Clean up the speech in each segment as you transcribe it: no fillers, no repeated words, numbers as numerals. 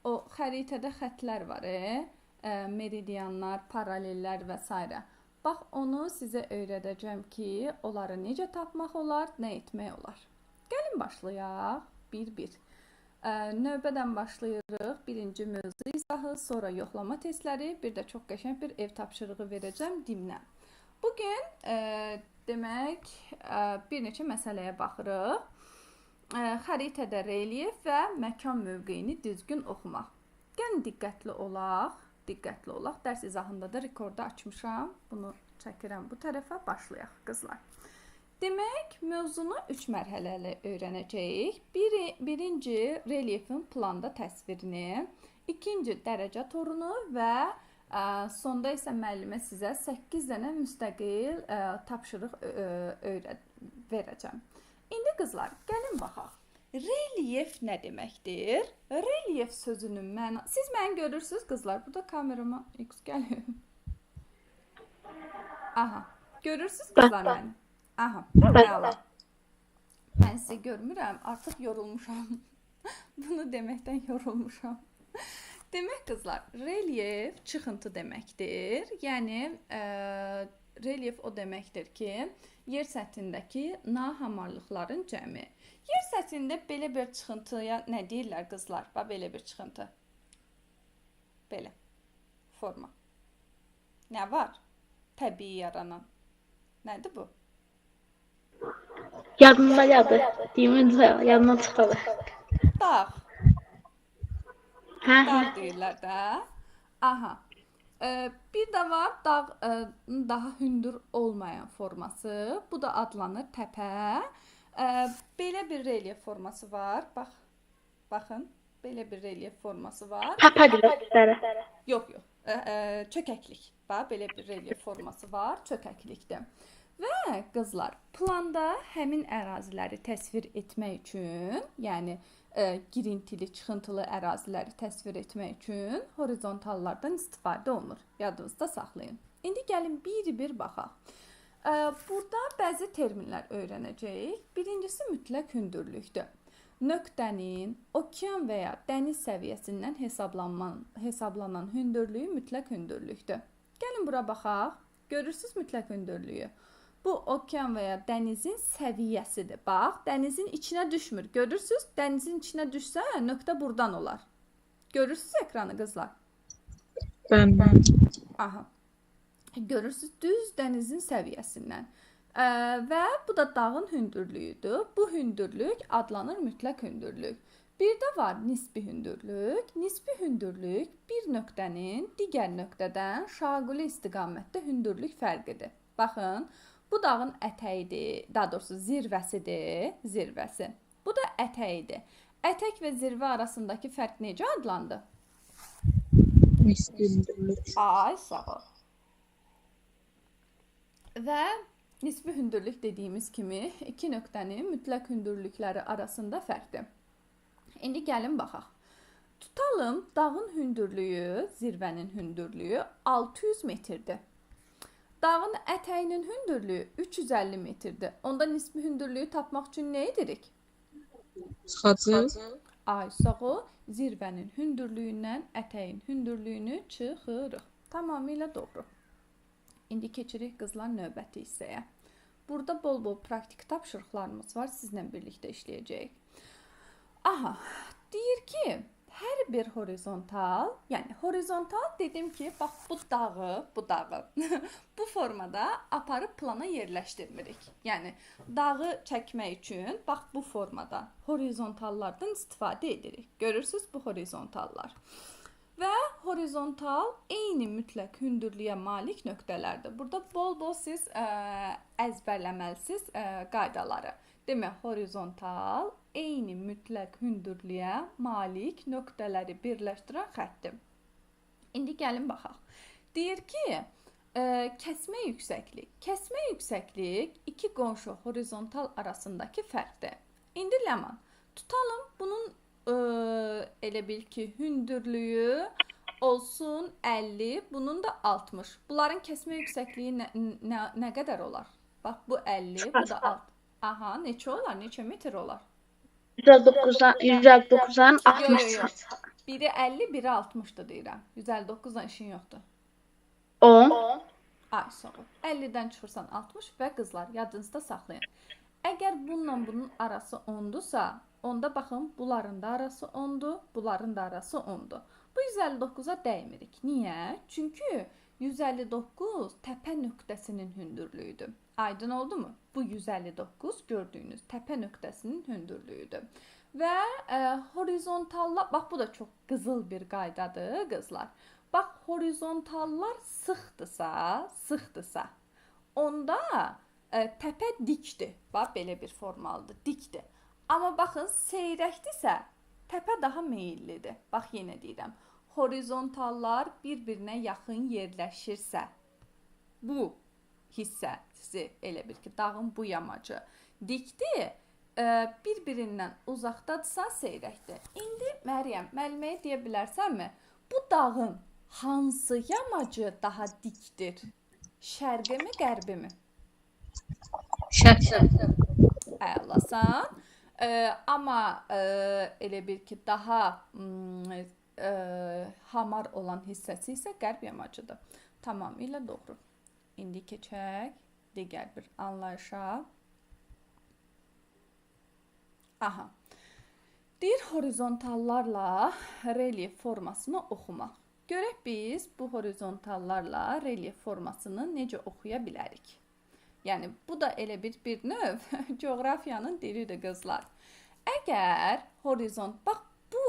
o xəritədə xətlər var, meridianlar, paralellər və s. Bax, onu sizə öyrədəcəm ki, onları necə tapmaq olar, nə etmək olar. Gəlin başlayaq, bir-bir. Növbədən başlayırıq. Birinci mövzu izahı, sonra yoxlama testləri, bir də çox qəşəng bir ev tapşırığı verəcəm dimdən. Bugün demək, bir neçə məsələyə baxırıq. Xəritədə relyef və məkan mövqeyini düzgün oxumaq. Gəlin diqqətli olaq. Dərs izahında da rekordu açmışam. Bunu çəkirəm bu tərəfə, başlayaq qızlar. Demək, mövzunu 3 mərhələli öyrənəcəyik. Birinci, relyefin planda təsvirini, ikinci, dərəcə torunu və sonda isə müəllimə sizə 8 dənə müstəqil tapşırıq verəcəm. İndi qızlar, gəlin baxaq. Relyef nə deməkdir? Relyef sözünün mənası... Siz məni görürsünüz qızlar? Burada kamerama X gəlir. Aha, görürsünüz qızlar məni? Aha, məla. Mən sizi görmürəm, artıq yorulmuşam. Bunu deməkdən yorulmuşam. Demək qızlar, relyef çıxıntı deməkdir. Yəni, relyef o deməkdir ki, yer səthindəki nahamarlıqların cəmi. Yer səthində belə bir çıxıntıya nə deyirlər qızlar? Bax, belə bir çıxıntı. Belə. Forma. Nə var? Təbii yaranan. Nədir bu? Yadımda gəldi. Yadımdan çıxdı. Dağ. Dağ deyirlər də. Aha. Bir də var dağın daha hündür olmayan forması. Bu da adlanır təpə. Belə bir relyef forması var. Baxın, belə bir relyef forması var. Təpədir. Yox. Çökəklik. Bax, belə bir relyef forması var. Çökəklikdir. Və qızlar, planda həmin əraziləri təsvir etmək üçün, yəni girintili, çıxıntılı əraziləri təsvir etmək üçün horizontallardan istifadə olunur. Yadınızda saxlayın. İndi gəlin bir-bir baxaq. Burada bəzi terminlər öyrənəcəyik. Birincisi mütləq hündürlükdür. Nöqtənin okean və ya dəniz səviyyəsindən hesablanan hündürlüyü mütləq hündürlükdür. Gəlin bura baxaq. Görürsünüz mütləq hündürlüyü. Bu okean və ya dənizin səviyyəsidir. Bax, dənizin içinə düşmür. Görürsünüz? Dənizin içinə düşsə, nöqtə buradan olar. Görürsünüz ekranı qızlar? Mən. Aha. Görürsünüz, düz dənizin səviyyəsindən. Və bu da dağın hündürlüyüdür. Bu hündürlük adlanır mütləq hündürlük. Bir də var nisbi hündürlük. Nisbi hündürlük bir nöqtənin digər nöqtədən şaquli istiqamətdə hündürlük fərqidir. Baxın, bu dağın ətəyidir, daha doğrusu zirvəsi. Bu da ətəyidir. Ətək və zirvə arasındakı fərq necə adlandı? Nisbi hündürlük. Ay, sağ ol. Və nisbi hündürlük dediyimiz kimi iki nöqtənin mütləq hündürlükləri arasında fərqdir. İndi gəlin baxaq. Tutalım, dağın hündürlüyü, zirvənin hündürlüyü 600 metrdir. Dağın ətəyinin hündürlüyü 350 metrdir. Onda nisbi hündürlüyü tapmaq üçün nə edirik? Çıxacaq. Ay, sağ ol. Zirvənin hündürlüyündən ətəyin hündürlüyünü çıxırıq. Tamamilə doğru. İndi keçirik qızlar növbəti hissəyə. Burada bol-bol praktik tapşırıqlarımız var. Sizlə birlikdə işləyəcəyik. Aha, deyir ki, hər bir horizontal, yəni horizontal dedim ki, bax bu dağı bu formada aparıb plana yerləşdirmirik. Yəni dağı çəkmək üçün bax bu formada horizontallardan istifadə edirik. Görürsünüz bu horizontallar. Və horizontal eyni mütləq hündürlüyə malik nöqtələrdir. Burada bol-bol siz əzbərləməlisiniz qaydaları. Demək, horizontal eyni mütləq hündürlüyə malik nöqtələri birləşdirən xəttir. İndi gəlin baxaq. Deyir ki, kəsmə yüksəklik. Kəsmə yüksəklik iki qonşu horizontal arasındakı fərqdir. İndi Ləman, tutalım bunun elə bil ki, hündürlüyü olsun 50, bunun da 60. Bunların kəsmə yüksəkliyi nə qədər olar? Bax, bu 50, bu da 60. Aha, neçə olar? Neçə metr olar? 159-dan 60. Biri 50, biri 60'dır deyirəm. 159-dan işin yoxdur. 10. Ay, sağ ol. 50-dən çıxırsan 60 və qızlar, yadınızda saxlayın. Əgər bununla bunun arası 10-dursa, onda baxın, bunların da arası 10-dur, bunların da arası 10-dur. Bu 159-a dəymirik. Niyə? Çünki 159 təpə nöqtəsinin hündürlüyüdür. Aydın oldu mu? Bu 159 gördüyünüz təpə nöqtəsinin hündürlüyüdür. Və horizontallar, bax bu da çox qızıl bir qaydadır qızlar. Bax, horizontallar sıxdırsa, onda təpə dikdir. Bax, belə bir formalıdır, dikdir. Amma baxın, seyrəkdirsə, təpə daha meyillidir. Bax, yenə deyirəm, horizontallar bir-birinə yaxın yerləşirsə, bu hissəsi elə bil ki, dağın bu yamacı dikdir, bir-birindən uzaqdadırsa seyrəkdir. İndi Məryəm, müəlliməyə deyə bilərsənmi? Bu dağın hansı yamacı daha dikdir? Şərqi mi, qərbi mi? Şərq. Əlasan. Amma elə bil ki, daha hamar olan hissəsi isə qərb yamacıdır. Tamamilə doğru. İndi keçək digər bir anlayışa. Aha. Deyir horizontallarla relyef formasını oxumaq. Görək biz bu horizontallarla relyef formasını necə oxuya bilərik? Yəni, bu da elə bir növ coğrafiyanın dilidir qızlar. Əgər bax, bu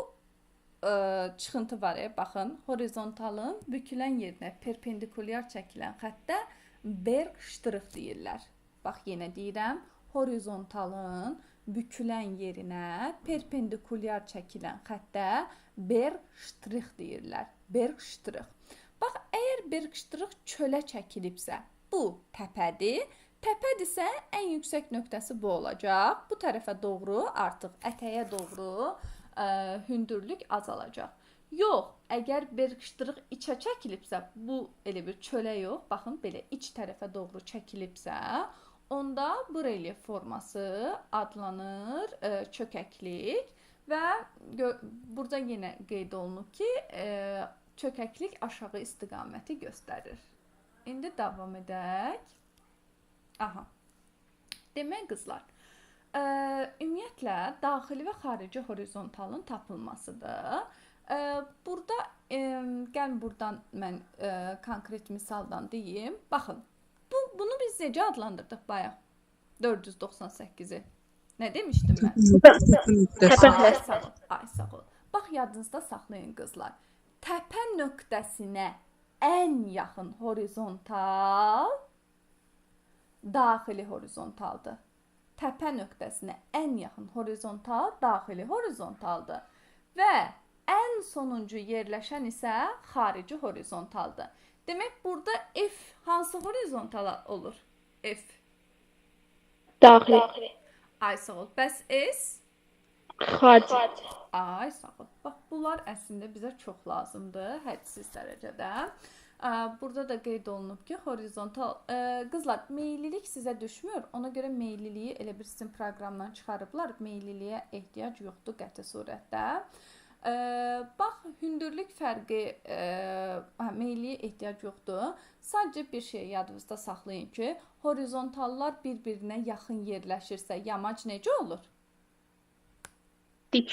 çıxıntı var, baxın, horizontalın bükülən yerinə perpendikulyar çəkilən xəttə berg-ştrix deyirlər. Bax, yenə deyirəm, horizontalın bükülən yerinə perpendikulyar çəkilən xəttə berg-ştrix deyirlər. Berg-ştrix. Bax, əgər berg-ştrix çölə çəkilibsə, bu təpədir. Təpədirsə, ən yüksək nöqtəsi bu olacaq. Bu tərəfə doğru, artıq ətəyə doğru hündürlük azalacaq. Yox, əgər berg-ştrix içə çəkilibsə, bu elə bir çölə yox, baxın, belə iç tərəfə doğru çəkilibsə, onda bu relyef forması adlanır çökəklik və burada yenə qeyd olunub ki, çökəklik aşağı istiqaməti göstərir. İndi davam edək. Aha. Demək qızlar, ümumiyyətlə daxili və xarici horizontalın tapılmasıdır. Burada, gəlin buradan mən konkret misaldan deyim. Baxın, bunu biz necə adlandırdıq bayaq? 498-i. Nə demişdim mən? Ay, sağ ol. Bax, yadınızda saxlayın qızlar. Təpə nöqtəsinə ən yaxın horizontal daxili horizontaldır. Təpə nöqtəsinə ən yaxın horizontal daxili horizontaldır. Və ən sonuncu yerləşən isə xarici horizontaldır. Demək, burada F hansı horizontala olur? F. Daxili. Ay, sağ ol. Bəs S? Xarici. Ay, sağ ol. Bax, bunlar əslində bizə çox lazımdır, hədsiz dərəcədə. Burada da qeyd olunub ki, horizontal, qızlar, meyillilik sizə düşmür. Ona görə meyilliliyi elə bir sizin proqramdan çıxarıblar. Meyilliliyə ehtiyac yoxdur qəti surətdə. Bax, hündürlük fərqi, meyilliyə ehtiyac yoxdur. Sadəcə bir şey yadınızda saxlayın ki, horizontallar bir-birinə yaxın yerləşirsə, yamac necə olur? Dik.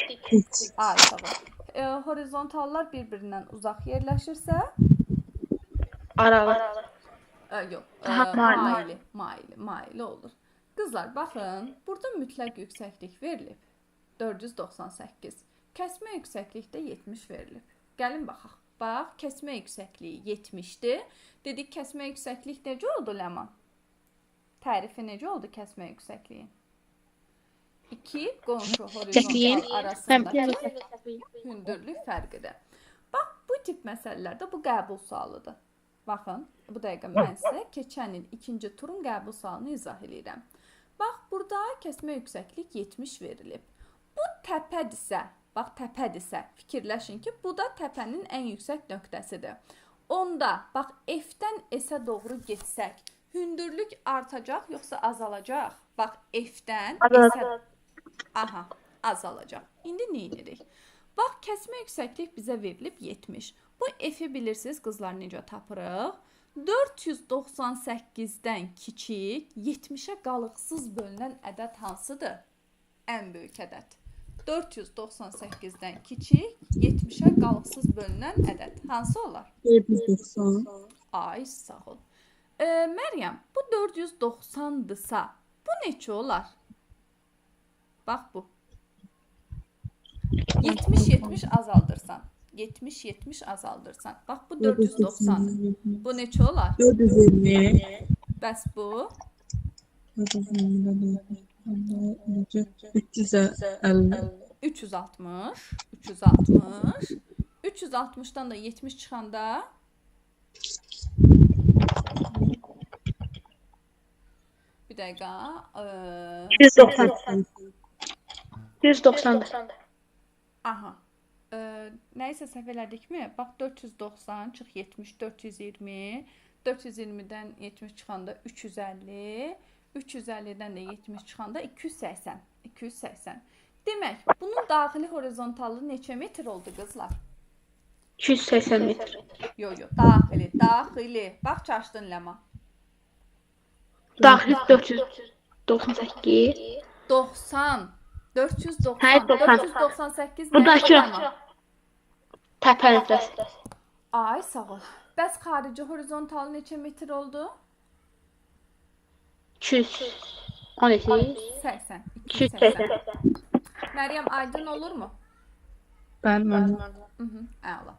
Ay, sağ ol. Horizontallar bir-birindən uzaq yerləşirsə, Aralı. yox, Daha maili olur. Qızlar, baxın, burada mütləq yüksəklik verilib. 498. Kəsmə yüksəklik də 70 verilib. Gəlin baxaq. Bax, kəsmə yüksəkliyi 70-dir. Dedik, kəsmə yüksəklik necə oldu, Ləman? Tərifi necə oldu kəsmə yüksəkliyin? İki qonşu horizontal arasındakı hündürlük fərqidir. Bax, bu tip məsələlərdə bu qəbul sualıdır. Baxın, bu dəqiqə mən sizə keçən il 2-ci turun qəbul sualını izah edirəm. Bax, burada kəsmə yüksəklik 70 verilib. Bu təpədirsə, bax, təpədirsə, fikirləşin ki, bu da təpənin ən yüksək nöqtəsidir. Onda, bax, F-dən S-ə doğru getsək, hündürlük artacaq, yoxsa azalacaq? Bax, F-dən S-ə azalacaq. İndi nə edirik? Bax, kəsmə yüksəklik bizə verilib 70. Bu f-i bilirsiniz qızlar necə tapırıq? 498-dən kiçik 70-ə qalıqsız bölünən ədəd hansıdır? Ən böyük ədəd. 498-dən kiçik 70-ə qalıqsız bölünən ədəd hansı olar? 490. Ay, sağ ol. Məryəm, bu 490-dırsa, bu neçə olar? Bax bu. 70-70 azaldırsan. 70-70 azaldırsan. Bax, bu 490. Bu neçə olar? 420. Bəs bu? 350. 360. 360. 360-dan da 70 çıxanda bir dəqiqə 190. 190. aha. Nəysə səhv elədikmi? Bax 490 çıx 70 420. 420-dən 70 çıxanda 350. 350-dən də 70 çıxanda 280. 280. Demək, bunun daxili horizontallığı neçə metr oldu qızlar? 280 metr. Yo, daxili. Bax, çaşdın Ləma. Daxil 498. 90. 490. Hayır, 90. 498 Buradakı. Ləma? Təpə nöqtəsi. Ay, sağ ol. Bəs xarici horizontalı neçə metr oldu? 212. 80. 280. Məryəm, aydın olurmu? Bəli. Əla.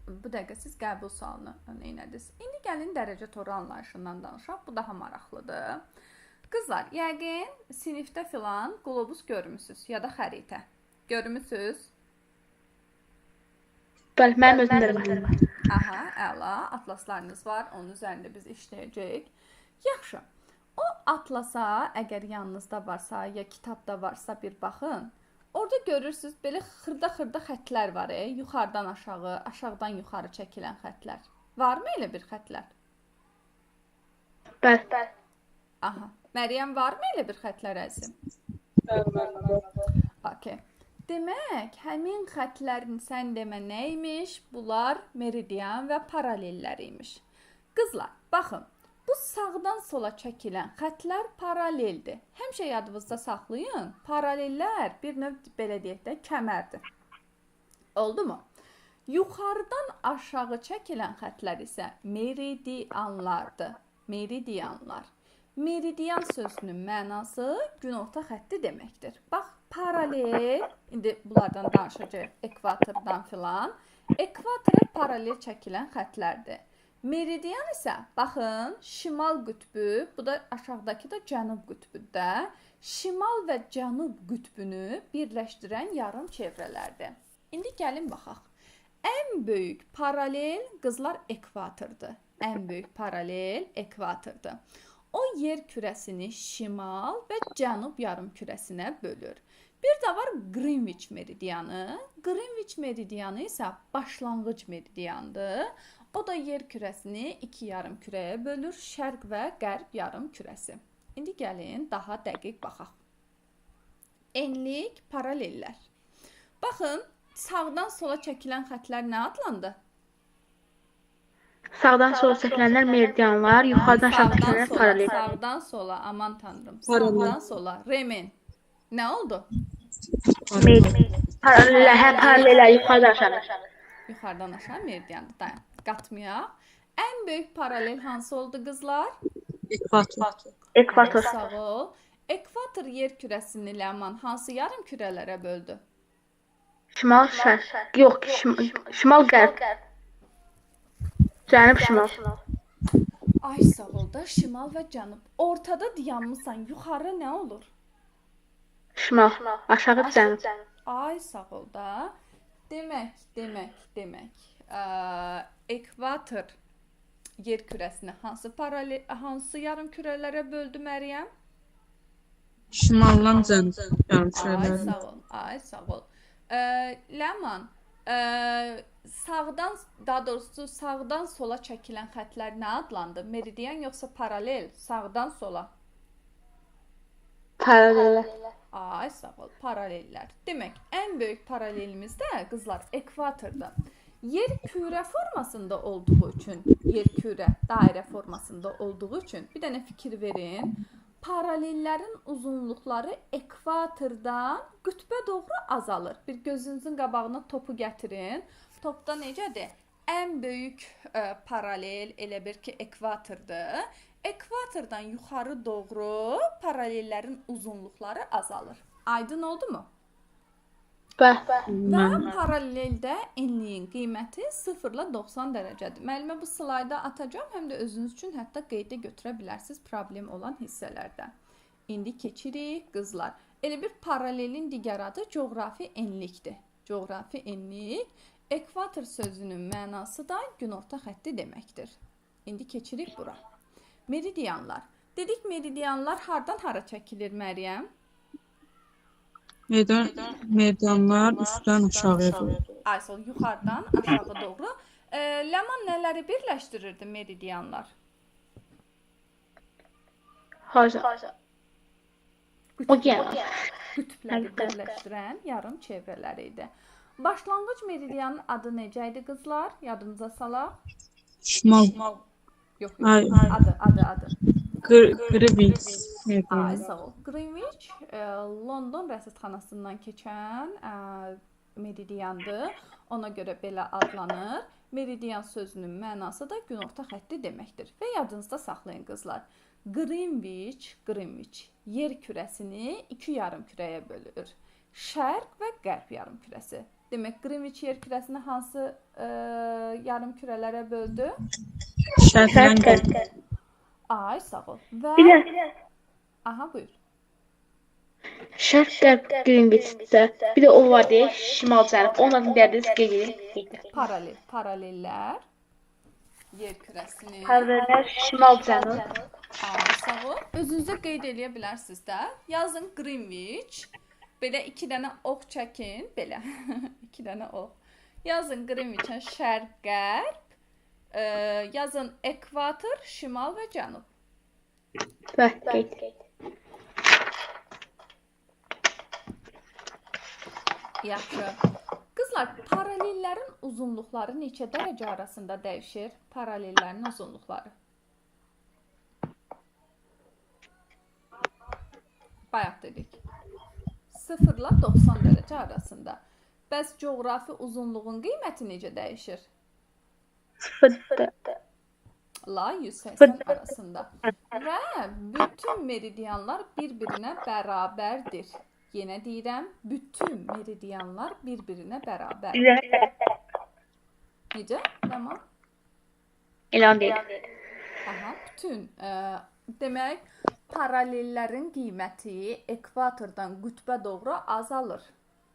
Bu dəqiqə siz qəbul sualını neynədiniz? İndi gəlin dərəcə toru anlayışından danışaq. Bu daha maraqlıdır. Qızlar, yəqin sinifdə filan qlobus görmüsünüz ya da xəritə. Görmüsünüz? Bəli, mənim özümdə var. Aha, əla. Atlaslarınız var. Onun üzərində biz işləyəcəyik. Yaxşı. O atlasa, əgər yanınızda varsa, ya kitabda varsa bir baxın. Orada görürsünüz belə xırda-xırda xətlər var, yuxarıdan aşağı, aşağıdan yuxarı çəkilən xətlər. Varmı elə bir xətlər? Bəli. Aha. Məryəm, varmı elə bir xətlər əzim? Okay. Demək, həmin xətlərin sən demə nə imiş? Bunlar meridian və paralellər imiş. Qızlar, baxın. Bu sağdan sola çəkilən xətlər paraleldir. Həmişə yadınızda saxlayın. Paralellər bir növ belə deyək də kəmərdir. Oldu mu? Yuxarıdan aşağı çəkilən xətlər isə meridianlardır. Meridianlar. Meridian sözünün mənası günorta xətti deməkdir. Bax, paralel, indi bunlardan danışacağıq, ekvatordan filan. Ekvatora paralel çəkilən xətlərdir. Meridian isə, baxın, şimal qütbü, bu da aşağıdakı da cənub qütbüdə, şimal və cənub qütbünü birləşdirən yarım çevrələrdir. İndi gəlin baxaq. Ən böyük paralel qızlar ekvatordur. Ən böyük paralel ekvatordur. O yer kürəsini şimal və cənub yarım kürəsinə bölür. Bir də var Greenwich meridianı. Greenwich meridianı isə başlanğıc meridiandır. O da yer kürəsini iki yarım kürəyə bölür, şərq və qərb yarım kürəsi. İndi gəlin daha dəqiq baxaq. Enlik paralellər. Baxın, sağdan sola çəkilən xətlər nə adlandı? Sağdan sola çəkilənlər meridianlar, yuxarıdan aşağı çəkilənlər paralel. Sağdan sola, aman tanrım. Sağdan sola, remen. Nə oldu? Paralellər yuxarıdan aşağı. Yuxarıdan aşağı meridiandır. Dayan. Qatmayaq. Ən böyük paralel hansı oldu qızlar? Ekvator. Sağ ol. Ekvator yer kürəsini Ləman hansı yarım kürələrə böldü? Şimal, şərq. Yox, şimal, qərb. Cənub, şimal. Ay sağ ol da, şimal və cənub. Ortada dayanmısan, yuxarı nə olur? Şimal, aşağı cənub. Ay sağ ol da. Demək. Ekvator yer kürəsini hansı yarım kürələrə böldü Məryəm? Şimaldan cənub yarım kürələri. Ay sağ ol. Ləman, sağdan sola çəkilən xətlər nə adlandı? Meridian yoxsa paralel? Sağdan sola. Paralel. Ay, sağ ol. Paralellər. Demək, ən böyük paralelimiz də qızlar ekvatorda. Yer kürə formasında olduğu üçün, yer kürə dairə formasında olduğu üçün bir dənə fikir verin. Paralellərin uzunluqları ekvatordan qütbə doğru azalır. Bir gözünüzün qabağına topu gətirin. Topda necədir? Ən böyük paralel elə bir ki ekvatordur. Ekvatordan yuxarı doğru paralellərin uzunluqları azalır. Aydın oldu mu? Və paraleldə enliyin qiyməti 0 ilə 90 dərəcədir. Müəllimə bu slayda atacağım, həm də özünüz üçün hətta qeydə götürə bilərsiniz problem olan hissələrdən. İndi keçirik qızlar. Elə bir paralelin digər adı coğrafi enlikdir. Coğrafi enlik, ekvator sözünün mənası da günorta xətti deməkdir. İndi keçirik bura. Meridianlar. Dedik meridianlar hardan hara çəkilir Məryəm? Meydanlar üstdən aşağıya doğru. Aysel yuxarıdan aşağı doğru. Ləman nələri birləşdirirdi meridianlar? Qütbləri birləşdirən yarım çevrələri idi. Başlanğıc meridianın adı necə idi qızlar? Yadınıza salaq. Şimal. Yox, Ay. adı. Greenwich. Ay, sağ ol. Greenwich London rəsədxanasından keçən meridiandır. Ona görə belə adlanır. Meridian sözünün mənası da günorta xətti deməkdir. Və yadınızda saxlayın qızlar. Greenwich yer kürəsini iki yarım kürəyə bölür. Şərq və qərb yarım kürəsi. Demək, Greenwich yer kürəsini hansı yarım kürələrə böldü? Şərqdən qərb. Ay, sağ ol. Və... Aha, buyur. Şərq qərb Greenwich'də. Bir də o var deyə şimal cənub. Onların dərdiniz qeyd. Paralellər yer kürəsini. Paralellər şimal cənub. Ay, sağ ol. Özünüzə qeyd eləyə bilərsiniz də. Yazın Greenwich. Belə 2 dənə ox çəkin. Belə 2 dənə ox. Yazın Greenwich'ə şərq qərb. Yazın ekvator, şimal və cənub. Yaxşı. Qızlar, paralellərin uzunluqları neçə dərəcə arasında dəyişir? Paralellərin uzunluqları. Bayaq dedik. 0 ilə 90 dərəcə arasında. Bəs coğrafi uzunluğun qiyməti necə dəyişir? 0 La 180 arasında. Və bütün meridianlar bir-birinə bərabərdir. Yenə deyirəm, bütün meridianlar bir-birinə bərabərdir. Necə? Tamam. İlan deyil. Aha, bütün. Demək, paralellərin qiyməti ekvatordan qütbə doğru azalır.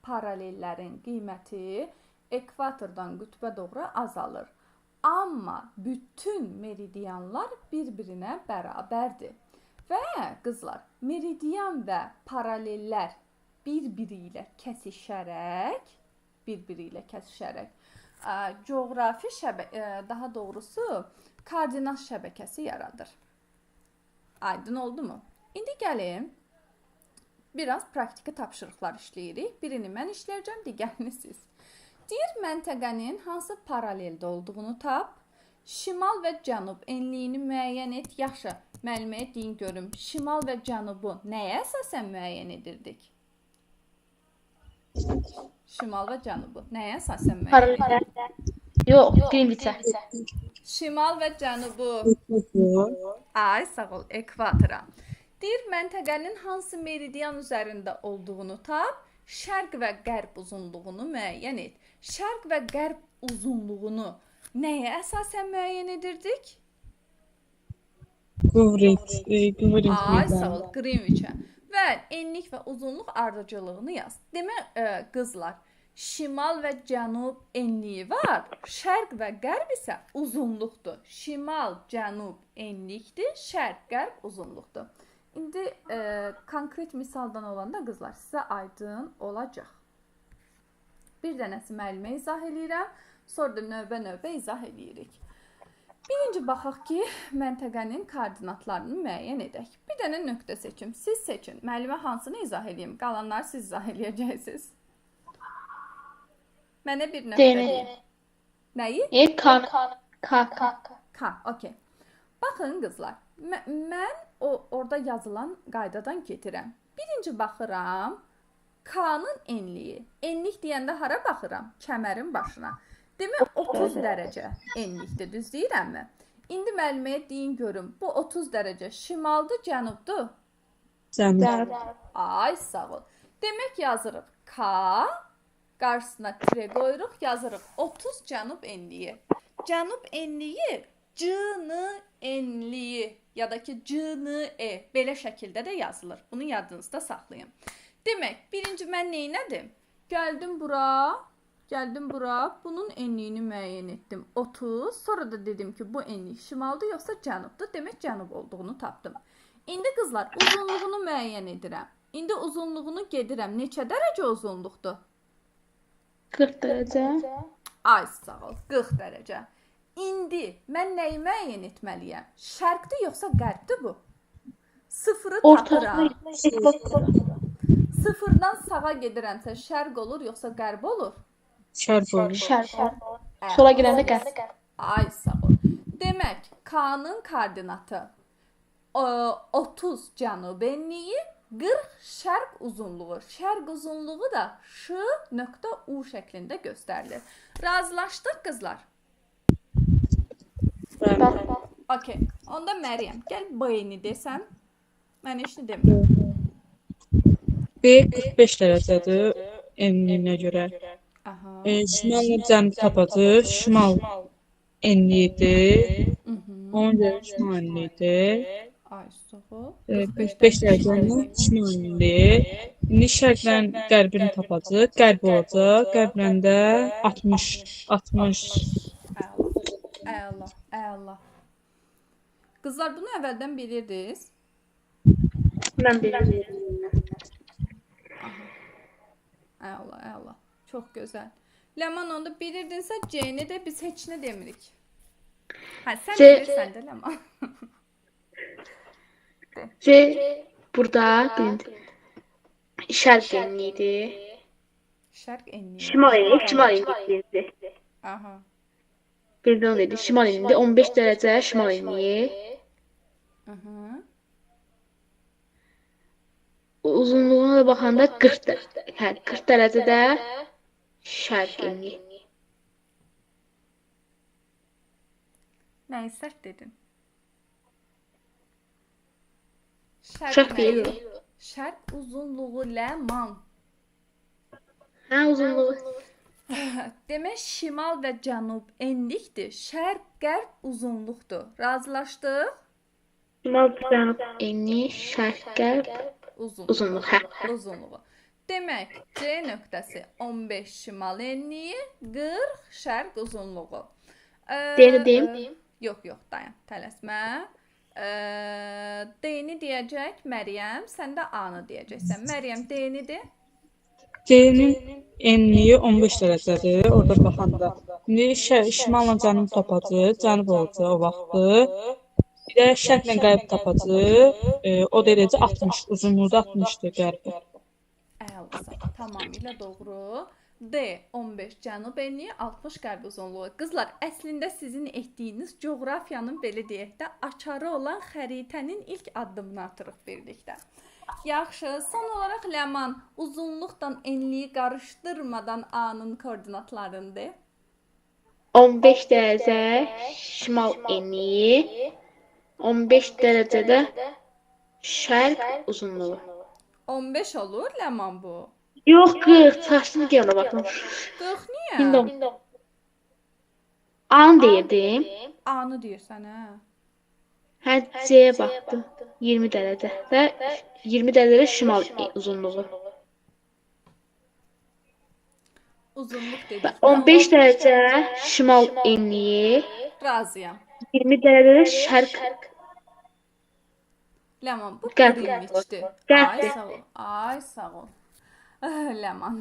Paralellərin qiyməti ekvatordan qütbə doğru azalır. Amma bütün meridianlar bir-birinə bərabərdir. Və qızlar, meridian və paralellər bir-biri ilə kəsişərək, coğrafi daha doğrusu koordinat şəbəkəsi yaradır. Aydın oldu mu? İndi gəlin, biraz praktiki tapşırıqlar işləyirik. Birini mən işləyəcəm, digərini siz. Deyir, məntəqənin hansı paraleldə olduğunu tap, şimal və cənub enliyini müəyyən et. Yaxşı, müəlliməyə deyin görüm, şimal və cənubu nəyə əsasən müəyyən edirdik? Şimal və cənubu nəyə əsasən müəyyən edirdik? Yox, Greenwich'ə. Şimal və cənubu. Ay, sağ ol, ekvatora. Deyir, məntəqənin hansı meridian üzərində olduğunu tap, şərq və qərb uzunluğunu müəyyən et. Şərq və qərb uzunluğunu nəyə əsasən müəyyən edirdik? Ay, sağ ol, Greenwich'ə. Və enlik və uzunluq ardıcıllığını yaz. Demək, qızlar, şimal və cənub enliyi var, şərq və qərb isə uzunluqdur. Şimal, cənub enlikdir, şərq, qərb uzunluqdur. İndi konkret misaldan olanda qızlar sizə aydın olacaq. Bir dənəsi müəllimə izah eləyirəm, sonra da növbə-növbə izah eləyirik. Birinci baxaq ki, məntəqənin koordinatlarını müəyyən edək. Bir dənə nöqtə seçim. Siz seçin. Müəllimə hansını izah edeyim? Qalanları siz izah edəcəksiniz. Mənə bir nöqtə deyin. Nəyi? K. Okey. Baxın qızlar. Mən orada yazılan qaydadan getirəm. Birinci baxıram K-nın enliyi. Enlik deyəndə hara baxıram? Kəmərin başına. Demək 30 dərəcə enlikdir, düz deyirəmmi? İndi müəlliməyə deyin görüm, bu 30 dərəcə şimaldır, cənubdur? Cənub. Ay, sağ ol. Demək yazırıq K, qarşısına tire qoyuruq, yazırıq 30 cənub enliyi. Cənub enliyi C-nı enliyi ya da ki C-nı-e belə şəkildə də yazılır. Bunu yadınızda saxlayın. Demək, birinci mən neynədim? Gəldim bura, bunun enliyini müəyyən etdim. 30, sonra da dedim ki, bu enlik şimaldır, yoxsa cənubdur. Demək, cənub olduğunu tapdım. İndi qızlar, uzunluğunu müəyyən edirəm. İndi uzunluğunu gedirəm. Neçə dərəcə uzunluqdur? 40 dərəcə. Ay, sağ ol, 40 dərəcə. İndi mən nəyi müəyyən etməliyəm? Şərqdir, yoxsa qərbdir bu? Sıfırı tapıram. Sıfırdan sağa gedirəmsə şərq olur, yoxsa qərb olur? Şərq olur. Sola girəndə qərb. Ay, sağ ol. Demək, K-nın koordinatı 30 cənub enliyi, 40 şərq uzunluğu. Şərq uzunluğu da Ş.U şəklində göstərilir. Razılaşdıq qızlar? Okey. Onda Məryəm, gəl B-ni desəm. Mən heç nə demirəm. B 45 dərəcədir enliyinə görə. Şimallə cənub tapacaq. Şimal enliyidir. Ona görə şimal enliyidir. Ay, sağ ol. 45 dərəcənin şimal enliyi. İndi şərqlə qərbini tapacaq. Qərb olacaq. Qərblə də 60. Əla. Qızlar, bunu əvvəldən bilirdiniz. Mən bilirəm. Əla. Çox gözəl. Ləman, onda bilirdinsə C-ni də biz heç nə demirik. Sən bilirsən də Ləman. C burada şərq enliyidir. Şərq enliyi. Şimal enliyidir. Aha. Birdən onu dedi. Şimal enliyidir. 15 dərəcə şimal enliyi. Uzunluğuna da baxanda 40 dərəcədə şərq enliyi. Nəyi sərt dedin? Şərq deyil. Şərq uzunluğu Ləman. Hə, uzunluğu. Demək, şimal və cənub enlikdir. Şərq, qərb uzunluqdur. Razılaşdıq? Şimal, cənub enliyi, şərq, qərb uzunluq. Uzunluğu. Demək, C nöqtəsi 15 şimal enliyi, 40 şərq uzunluğu. Deyim. Yox, dayan, tələsmə. D-ni deyəcək Məryəm, sən də A-nı deyəcəksən. Məryəm, D-ni de. C-nin enliyi 15 dərəcədir, orada baxanda. İndi şimalla cənub tapacaq, cənub olacaq o vaxtı. Bir də şərqlə qərb tapacaq, o derəcə 60, uzunluğu da 60-dır qərbi. Əla, tamamilə doğru. D 15 cənub enliyi, 60 qərb uzunluğu. Qızlar, əslində sizin etdiyiniz coğrafiyanın belə deyək də açarı olan xəritənin ilk addımını atırıq birlikdə. Yaxşı, son olaraq Ləman, uzunluqdan enliyi qarışdırmadan A-nın koordinatlarını de. 15 dərəcə şimal enliyi, 15 dərəcədə şərq uzunluğu. 15 olur Ləman bu. Yox, 40. Çaşdım gələ baxım. 40 niyə? A-nı deyirdim. A-nı deyirsən, hə? Hə, C-yə baxdım. 20 dərəcə və 20 dərəcə şimal uzunluğu. Uzunluq dedik. 15 dərəcə şimal enliyi, Razıyam. 20 dərəcə şərq. Ləman, bu Qərb. qərb. Qərb. Ay, sağ ol. Ləman.